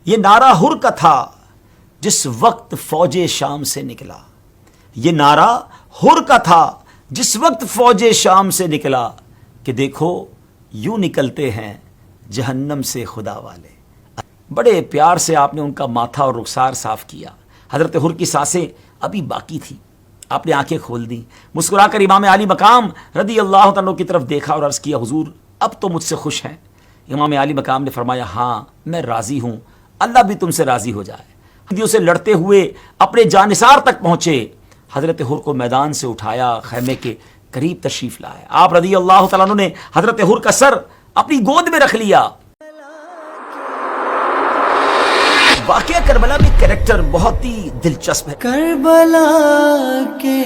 یہ نعرہ ہر کا تھا جس وقت فوج شام سے نکلا. یہ نعرہ ہر کا تھا جس وقت فوج شام سے نکلا کہ دیکھو یوں نکلتے ہیں جہنم سے خدا والے. بڑے پیار سے آپ نے ان کا ماتھا اور رخسار صاف کیا. حضرت ہر کی سانسیں ابھی باقی تھی. آپ نے آنکھیں کھول دیں, مسکرا کر امام علی مقام رضی اللہ عنہ کی طرف دیکھا اور عرض کیا, حضور اب تو مجھ سے خوش ہیں؟ امام علی مقام نے فرمایا, ہاں میں راضی ہوں, اللہ بھی تم سے راضی ہو جائے. ہندیوں سے لڑتے ہوئے اپنے جانثار تک پہنچے. حضرت ہر کو میدان سے اٹھایا, خیمے کے قریب تشریف لائے. آپ رضی اللہ تعالیٰ عنہ نے حضرت ہر کا سر اپنی گود میں رکھ لیا. واقعہ کربلا میں کریکٹر بہت ہی دلچسپ ہے. کربلا کے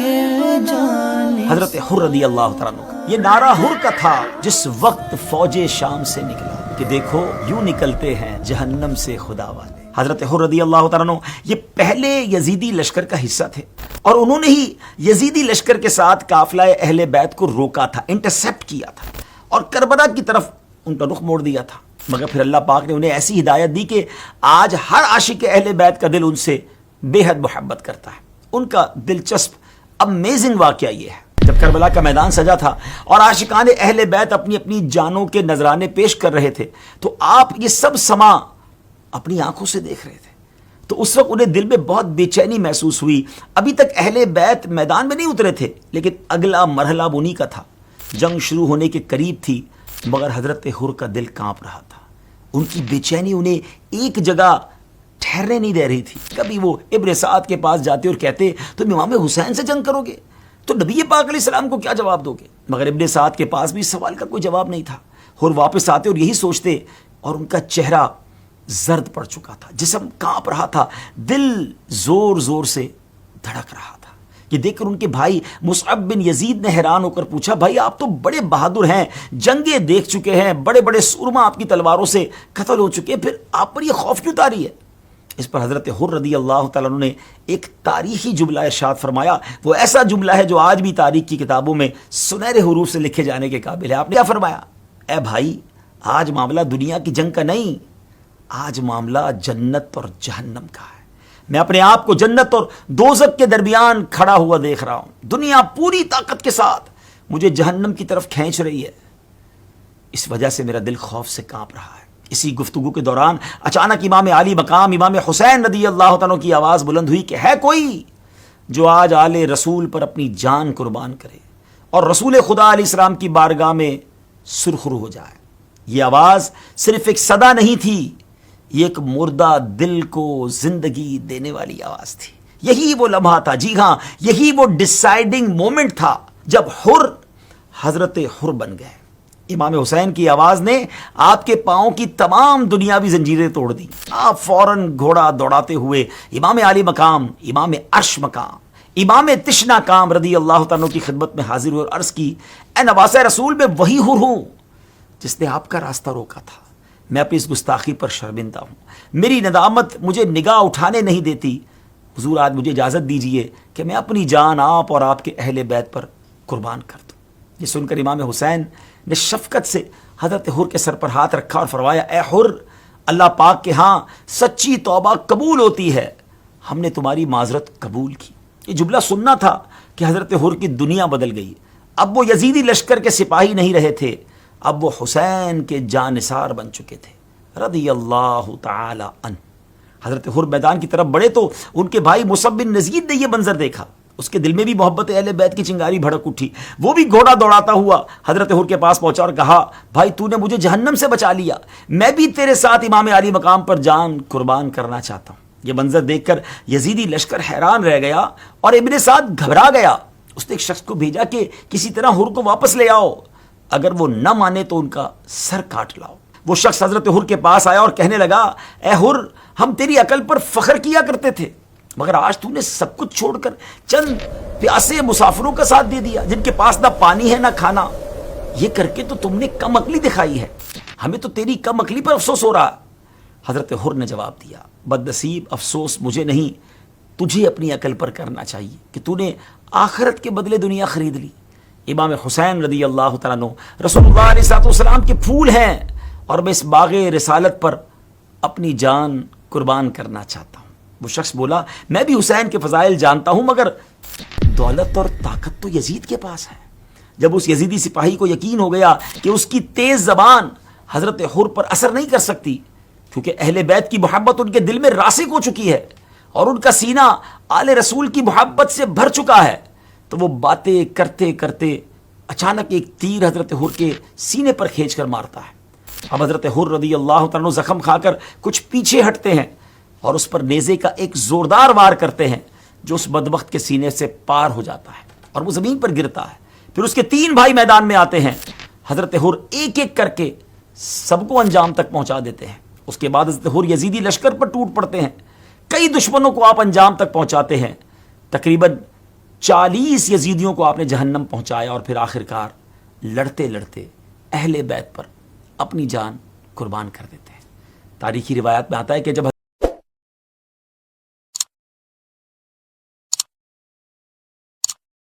جانے حضرت ہر رضی اللہ تعالیٰ عنہ کا یہ نعرہ ہر کا تھا جس وقت فوج شام سے نکلا کہ دیکھو یوں نکلتے ہیں جہنم سے خدا والے. حضرت ہر رضی اللہ تعالیٰ عنہ یہ پہلے یزیدی لشکر کا حصہ تھے اور انہوں نے ہی یزیدی لشکر کے ساتھ قافلہ اہل بیت کو روکا تھا, انٹرسیپٹ کیا تھا اور کربلا کی طرف ان کا رخ موڑ دیا تھا. مگر پھر اللہ پاک نے انہیں ایسی ہدایت دی کہ آج ہر عاشق اہل بیت کا دل ان سے بے حد محبت کرتا ہے. ان کا دلچسپ امیزنگ واقعہ یہ ہے, جب کربلا کا میدان سجا تھا اور عاشقان اہل بیت اپنی اپنی جانوں کے نذرانے پیش کر رہے تھے تو آپ یہ سب سما اپنی آنکھوں سے دیکھ رہے تھے. تو اس وقت انہیں دل میں بہت بے چینی محسوس ہوئی. ابھی تک اہل بیت میدان میں نہیں اترے تھے لیکن اگلا مرحلہ انہی کا تھا. جنگ شروع ہونے کے قریب تھی مگر حضرت ہر کا دل کانپ رہا تھا. ان کی بے چینی انہیں ایک جگہ ٹھہرنے نہیں دے رہی تھی. کبھی وہ ابن سعد کے پاس جاتے اور کہتے تم امام حسین سے جنگ کرو گے تو نبی پاک علیہ السلام کو کیا جواب دو گے؟ مگر ابن سعد کے پاس بھی اس سوال کا کوئی جواب نہیں تھا. اور واپس آتے اور یہی سوچتے اور ان کا چہرہ زرد پڑ چکا تھا, جسم کانپ رہا تھا, دل زور زور سے دھڑک رہا تھا. یہ دیکھ کر ان کے بھائی مصعب بن یزید نے حیران ہو کر پوچھا, بھائی آپ تو بڑے بہادر ہیں, جنگیں دیکھ چکے ہیں, بڑے بڑے سورما آپ کی تلواروں سے قتل ہو چکے ہیں, پھر آپ پر یہ خوف کیوں طاری ہے؟ اس پر حضرت ہر رضی اللہ تعالیٰ عنہ نے ایک تاریخی جملہ ارشاد فرمایا. وہ ایسا جملہ ہے جو آج بھی تاریخ کی کتابوں میں سنہرے حروف سے لکھے جانے کے قابل ہے. آپ نے کیا فرمایا؟ اے بھائی آج معاملہ دنیا کی جنگ کا نہیں, آج معاملہ جنت اور جہنم کا ہے. میں اپنے آپ کو جنت اور دوزخ کے درمیان کھڑا ہوا دیکھ رہا ہوں. دنیا پوری طاقت کے ساتھ مجھے جہنم کی طرف کھینچ رہی ہے. اس وجہ سے میرا دل خوف سے کانپ رہا ہے. اسی گفتگو کے دوران اچانک امام علی مقام امام حسین رضی اللہ عنہ کی آواز بلند ہوئی کہ ہے کوئی جو آج آل رسول پر اپنی جان قربان کرے اور رسول خدا علیہ السلام کی بارگاہ میں سرخرو ہو جائے. یہ آواز صرف ایک صدا نہیں تھی, یہ ایک مردہ دل کو زندگی دینے والی آواز تھی. یہی وہ لمحہ تھا, جی ہاں یہی وہ ڈیسائیڈنگ مومنٹ تھا جب ہر حضرت ہر بن گئے. امام حسین کی آواز نے آپ کے پاؤں کی تمام دنیاوی زنجیریں توڑ دی. آپ فوراً گھوڑا دوڑاتے ہوئے امام علی مقام, امام عرش مقام, امام تشنا کام رضی اللہ تعالیٰ کی خدمت میں حاضر ہوئے اور عرض کی, اے نواز رسول میں وہی ہر ہوں جس نے آپ کا راستہ روکا تھا. میں اپنی اس گستاخی پر شرمندہ ہوں, میری ندامت مجھے نگاہ اٹھانے نہیں دیتی. حضور آج مجھے اجازت دیجئے کہ میں اپنی جان آپ اور آپ کے اہل بیت پر قربان کر دوں. یہ سن کر امام حسین نے شفقت سے حضرت ہر کے سر پر ہاتھ رکھا اور فرمایا, اے ہر اللہ پاک کے ہاں سچی توبہ قبول ہوتی ہے, ہم نے تمہاری معذرت قبول کی. یہ جملہ سننا تھا کہ حضرت ہر کی دنیا بدل گئی. اب وہ یزیدی لشکر کے سپاہی نہیں رہے تھے, اب وہ حسین کے جانثار بن چکے تھے رضی اللہ تعالی عنہ. حضرت ہر میدان کی طرف بڑھے تو ان کے بھائی مصعب بن یزید نے یہ منظر دیکھا. اس کے دل میں بھی محبت اہل بیت کی چنگاری بھڑک اٹھی. وہ بھی گھوڑا دوڑاتا ہوا حضرت ہر کے پاس پہنچا اور کہا, بھائی تو نے مجھے جہنم سے بچا لیا, میں بھی تیرے ساتھ امام علی مقام پر جان قربان کرنا چاہتا ہوں. یہ منظر دیکھ کر یزیدی لشکر حیران رہ گیا اور ابن سعد گھبرا گیا. اس نے ایک شخص کو بھیجا کہ کسی طرح ہر کو واپس لے آؤ, اگر وہ نہ مانے تو ان کا سر کاٹ لاؤ. وہ شخص حضرت ہر کے پاس آیا اور کہنے لگا, اے ہر ہم تیری عقل پر فخر کیا کرتے تھے, مگر آج تو نے سب کچھ چھوڑ کر چند پیاسے مسافروں کا ساتھ دے دیا جن کے پاس نہ پانی ہے نہ کھانا. یہ کر کے تو تم نے کم عقلی دکھائی ہے, ہمیں تو تیری کم عقلی پر افسوس ہو رہا. حضرت ہر نے جواب دیا, بدنصیب افسوس مجھے نہیں, تجھے اپنی عقل پر کرنا چاہیے کہ تو نے آخرت کے بدلے دنیا خرید لی. امام حسین رضی اللہ تعالیٰ عنہ رسول اللہ علیہ السلام کے پھول ہیں اور میں اس باغ رسالت پر اپنی جان قربان کرنا چاہتا ہوں. وہ شخص بولا میں بھی حسین کے فضائل جانتا ہوں مگر دولت اور طاقت تو یزید کے پاس ہے. جب اس یزیدی سپاہی کو یقین ہو گیا کہ اس کی تیز زبان حضرت حر پر اثر نہیں کر سکتی کیونکہ اہل بیت کی محبت ان کے دل میں راسخ ہو چکی ہے اور ان کا سینہ آل رسول کی محبت سے بھر چکا ہے، تو وہ باتیں کرتے کرتے اچانک ایک تیر حضرت حر کے سینے پر کھینچ کر مارتا ہے. اب حضرت حر رضی اللہ تعالیٰ عنہ زخم کھا کر کچھ پیچھے ہٹتے ہیں اور اس پر نیزے کا ایک زوردار وار کرتے ہیں جو اس بدبخت کے سینے سے پار ہو جاتا ہے اور وہ زمین پر گرتا ہے. پھر اس کے 3 بھائی میدان میں آتے ہیں. حضرت حر ایک ایک کر کے سب کو انجام تک پہنچا دیتے ہیں. اس کے بعد حضرت حر یزیدی لشکر پر ٹوٹ پڑتے ہیں. کئی دشمنوں کو آپ انجام تک پہنچاتے ہیں. تقریباً 40 یزیدیوں کو آپ نے جہنم پہنچایا اور پھر آخرکار لڑتے لڑتے اہل بیت پر اپنی جان قربان کر دیتے ہیں. تاریخی روایات میں آتا ہے کہ جب